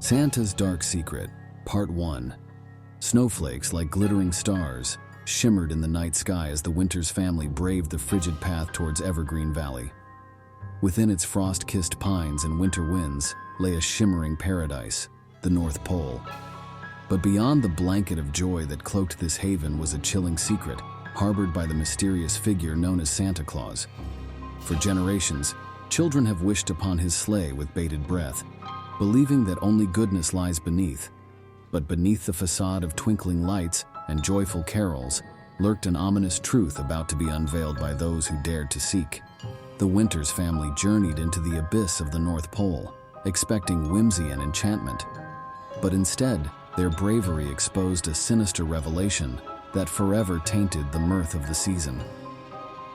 Santa's Dark Secret, Part 1. Snowflakes, like glittering stars, shimmered in the night sky as the Winters family braved the frigid path towards Evergreen Valley. Within its frost-kissed pines and winter winds lay a shimmering paradise, the North Pole. But beyond the blanket of joy that cloaked this haven was a chilling secret, harbored by the mysterious figure known as Santa Claus. For generations, children have wished upon his sleigh with bated breath, believing that only goodness lies beneath. But beneath the facade of twinkling lights and joyful carols lurked an ominous truth about to be unveiled by those who dared to seek. The Winters family journeyed into the abyss of the North Pole, expecting whimsy and enchantment. But instead, their bravery exposed a sinister revelation that forever tainted the mirth of the season.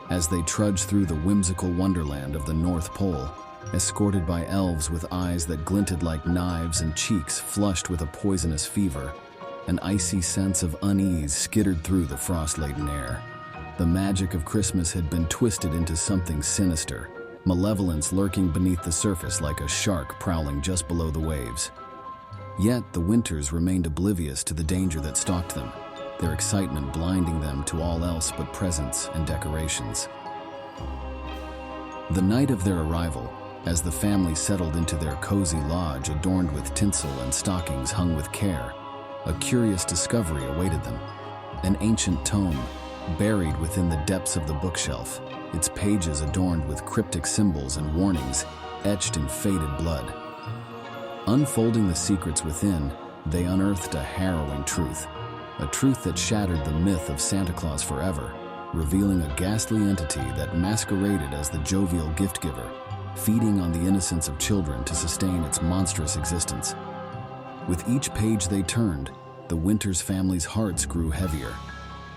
As they trudged through the whimsical wonderland of the North Pole, escorted by elves with eyes that glinted like knives and cheeks flushed with a poisonous fever, an icy sense of unease skittered through the frost-laden air. The magic of Christmas had been twisted into something sinister, malevolence lurking beneath the surface like a shark prowling just below the waves. Yet the Winters remained oblivious to the danger that stalked them, their excitement blinding them to all else but presents and decorations. The night of their arrival, as the family settled into their cozy lodge adorned with tinsel and stockings hung with care, a curious discovery awaited them. An ancient tome, buried within the depths of the bookshelf, its pages adorned with cryptic symbols and warnings, etched in faded blood. Unfolding the secrets within, they unearthed a harrowing truth, a truth that shattered the myth of Santa Claus forever, revealing a ghastly entity that masqueraded as the jovial gift-giver, feeding on the innocence of children to sustain its monstrous existence. With each page they turned, the Winters family's hearts grew heavier.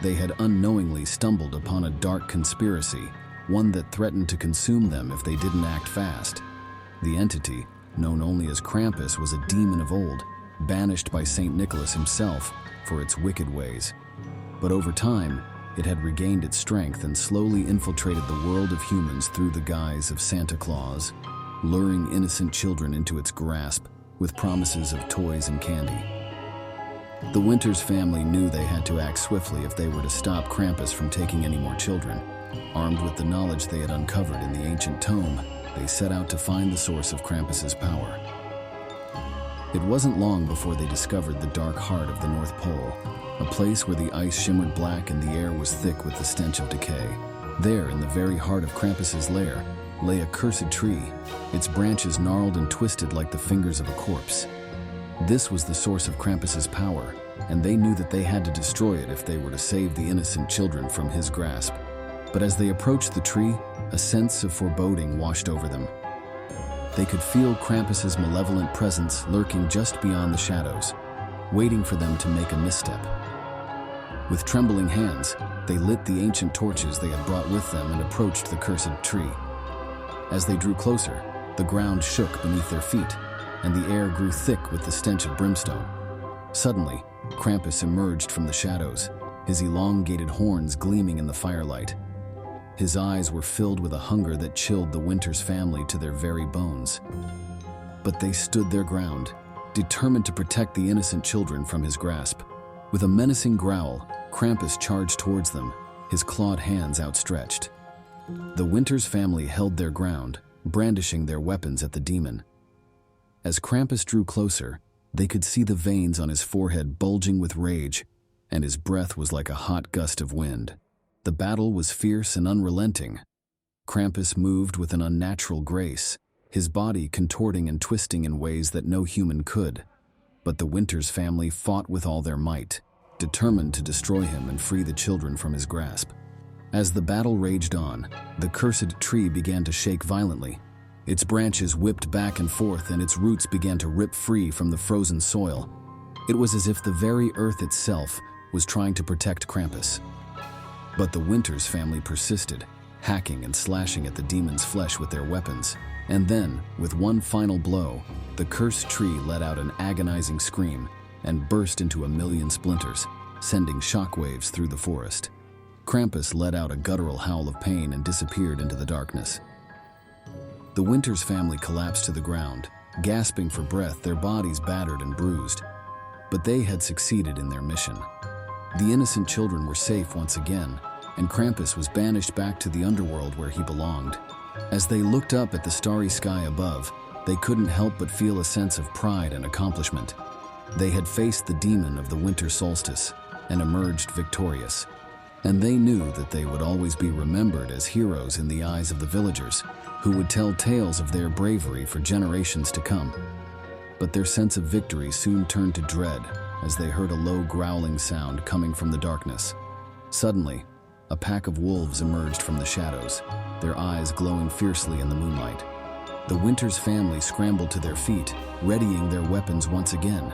They had unknowingly stumbled upon a dark conspiracy, one that threatened to consume them if they didn't act fast. The entity, known only as Krampus, was a demon of old, banished by St. Nicholas himself for its wicked ways. But over time, it had regained its strength and slowly infiltrated the world of humans through the guise of Santa Claus, luring innocent children into its grasp with promises of toys and candy. The Winters family knew they had to act swiftly if they were to stop Krampus from taking any more children. Armed with the knowledge they had uncovered in the ancient tome, they set out to find the source of Krampus's power. It wasn't long before they discovered the dark heart of the North Pole, a place where the ice shimmered black and the air was thick with the stench of decay. There, in the very heart of Krampus's lair, lay a cursed tree, its branches gnarled and twisted like the fingers of a corpse. This was the source of Krampus's power, and they knew that they had to destroy it if they were to save the innocent children from his grasp. But as they approached the tree, a sense of foreboding washed over them. They could feel Krampus's malevolent presence lurking just beyond the shadows, waiting for them to make a misstep. With trembling hands, they lit the ancient torches they had brought with them and approached the cursed tree. As they drew closer, the ground shook beneath their feet, and the air grew thick with the stench of brimstone. Suddenly, Krampus emerged from the shadows, his elongated horns gleaming in the firelight. His eyes were filled with a hunger that chilled the Winters family to their very bones. But they stood their ground, determined to protect the innocent children from his grasp. With a menacing growl, Krampus charged towards them, his clawed hands outstretched. The Winters family held their ground, brandishing their weapons at the demon. As Krampus drew closer, they could see the veins on his forehead bulging with rage, and his breath was like a hot gust of wind. The battle was fierce and unrelenting. Krampus moved with an unnatural grace, his body contorting and twisting in ways that no human could. But the Winters family fought with all their might, determined to destroy him and free the children from his grasp. As the battle raged on, the cursed tree began to shake violently. Its branches whipped back and forth and its roots began to rip free from the frozen soil. It was as if the very earth itself was trying to protect Krampus. But the Winters family persisted, hacking and slashing at the demon's flesh with their weapons. And then, with one final blow, the cursed tree let out an agonizing scream and burst into a million splinters, sending shockwaves through the forest. Krampus let out a guttural howl of pain and disappeared into the darkness. The Winters family collapsed to the ground, gasping for breath, their bodies battered and bruised. But they had succeeded in their mission. The innocent children were safe once again, and Krampus was banished back to the underworld where he belonged. As they looked up at the starry sky above, they couldn't help but feel a sense of pride and accomplishment. They had faced the demon of the winter solstice and emerged victorious. And they knew that they would always be remembered as heroes in the eyes of the villagers, who would tell tales of their bravery for generations to come. But their sense of victory soon turned to dread as they heard a low growling sound coming from the darkness. Suddenly, a pack of wolves emerged from the shadows, their eyes glowing fiercely in the moonlight. The Winters family scrambled to their feet, readying their weapons once again.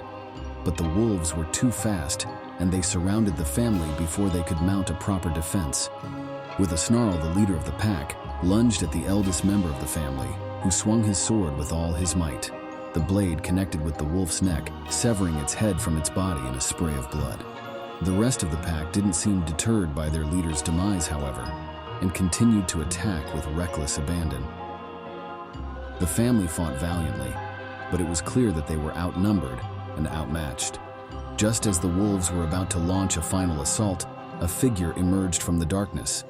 But the wolves were too fast, and they surrounded the family before they could mount a proper defense. With a snarl, the leader of the pack lunged at the eldest member of the family, who swung his sword with all his might. The blade connected with the wolf's neck, severing its head from its body in a spray of blood. The rest of the pack didn't seem deterred by their leader's demise, however, and continued to attack with reckless abandon. The family fought valiantly, but it was clear that they were outnumbered and outmatched. Just as the wolves were about to launch a final assault, a figure emerged from the darkness.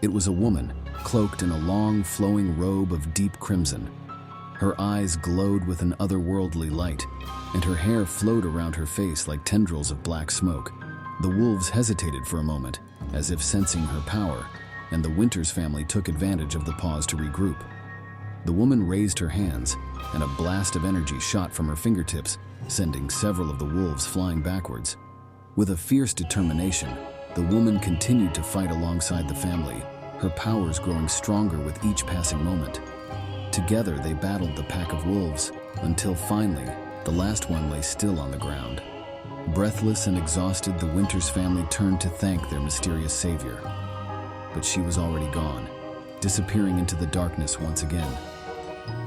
It was a woman, cloaked in a long, flowing robe of deep crimson. Her eyes glowed with an otherworldly light, and her hair flowed around her face like tendrils of black smoke. The wolves hesitated for a moment, as if sensing her power, and the Winters family took advantage of the pause to regroup. The woman raised her hands, and a blast of energy shot from her fingertips, sending several of the wolves flying backwards. With a fierce determination, the woman continued to fight alongside the family, her powers growing stronger with each passing moment. Together they battled the pack of wolves, until finally, the last one lay still on the ground. Breathless and exhausted, the Winters family turned to thank their mysterious savior. But she was already gone, disappearing into the darkness once again.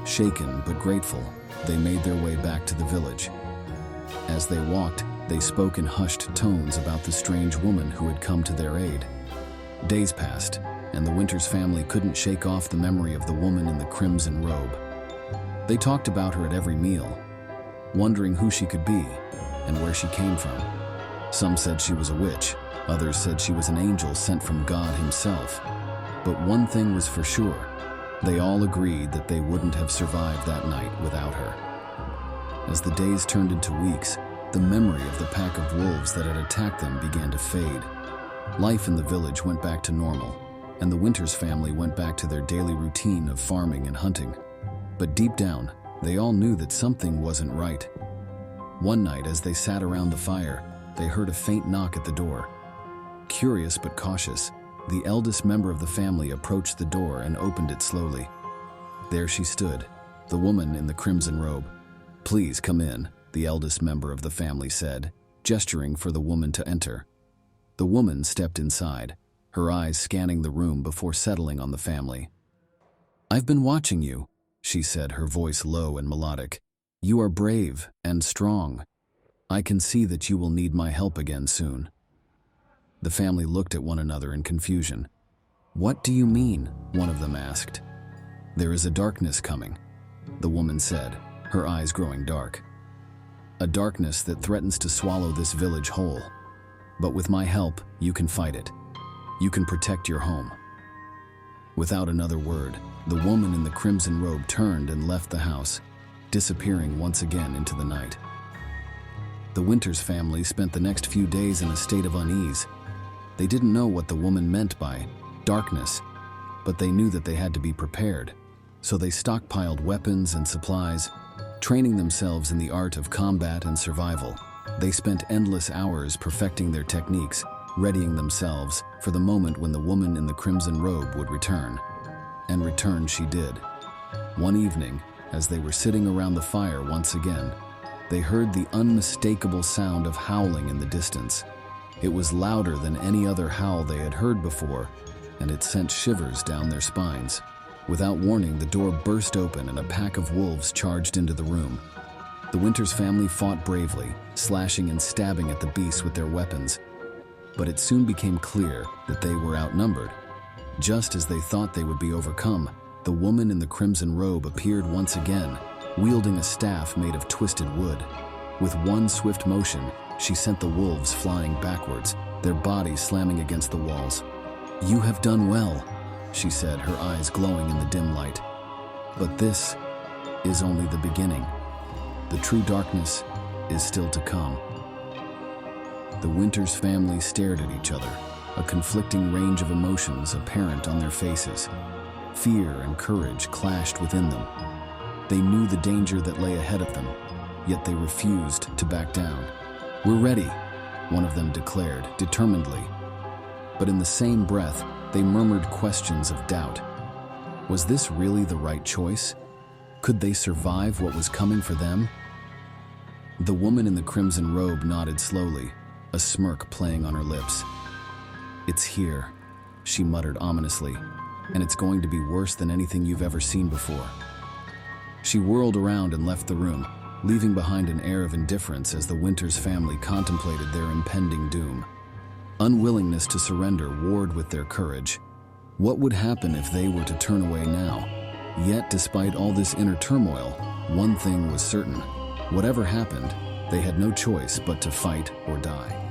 Shaken but grateful, they made their way back to the village. As they walked, they spoke in hushed tones about the strange woman who had come to their aid. Days passed, and the Winters family couldn't shake off the memory of the woman in the crimson robe. They talked about her at every meal, wondering who she could be and where she came from. Some said she was a witch, others said she was an angel sent from God himself. But one thing was for sure, they all agreed that they wouldn't have survived that night without her. As the days turned into weeks, the memory of the pack of wolves that had attacked them began to fade. Life in the village went back to normal, and the Winters family went back to their daily routine of farming and hunting. But deep down, they all knew that something wasn't right. One night, as they sat around the fire, they heard a faint knock at the door. Curious but cautious, the eldest member of the family approached the door and opened it slowly. There she stood, the woman in the crimson robe. "Please come in," the eldest member of the family said, gesturing for the woman to enter. The woman stepped inside, her eyes scanning the room before settling on the family. "I've been watching you," she said, her voice low and melodic. "You are brave and strong. I can see that you will need my help again soon." The family looked at one another in confusion. "What do you mean?" one of them asked. "There is a darkness coming," the woman said, her eyes growing dark. "A darkness that threatens to swallow this village whole. But with my help, you can fight it. You can protect your home." Without another word, the woman in the crimson robe turned and left the house, disappearing once again into the night. The Winters family spent the next few days in a state of unease. They didn't know what the woman meant by darkness, but they knew that they had to be prepared. So they stockpiled weapons and supplies, training themselves in the art of combat and survival. They spent endless hours perfecting their techniques, readying themselves for the moment when the woman in the crimson robe would return. And return she did. One evening, as they were sitting around the fire once again, they heard the unmistakable sound of howling in the distance. It was louder than any other howl they had heard before, and it sent shivers down their spines. Without warning, the door burst open and a pack of wolves charged into the room. The Winters family fought bravely, slashing and stabbing at the beasts with their weapons. But it soon became clear that they were outnumbered. Just as they thought they would be overcome, the woman in the crimson robe appeared once again, wielding a staff made of twisted wood. With one swift motion, she sent the wolves flying backwards, their bodies slamming against the walls. "You have done well," she said, her eyes glowing in the dim light. "But this is only the beginning. The true darkness is still to come." The Winters family stared at each other, a conflicting range of emotions apparent on their faces. Fear and courage clashed within them. They knew the danger that lay ahead of them, yet they refused to back down. "We're ready," one of them declared, determinedly. But in the same breath, they murmured questions of doubt. Was this really the right choice? Could they survive what was coming for them? The woman in the crimson robe nodded slowly, a smirk playing on her lips. "It's here," she muttered ominously, "and it's going to be worse than anything you've ever seen before." She whirled around and left the room, leaving behind an air of indifference as the Winters family contemplated their impending doom. Unwillingness to surrender warred with their courage. What would happen if they were to turn away now? Yet, despite all this inner turmoil, one thing was certain. Whatever happened, they had no choice but to fight or die.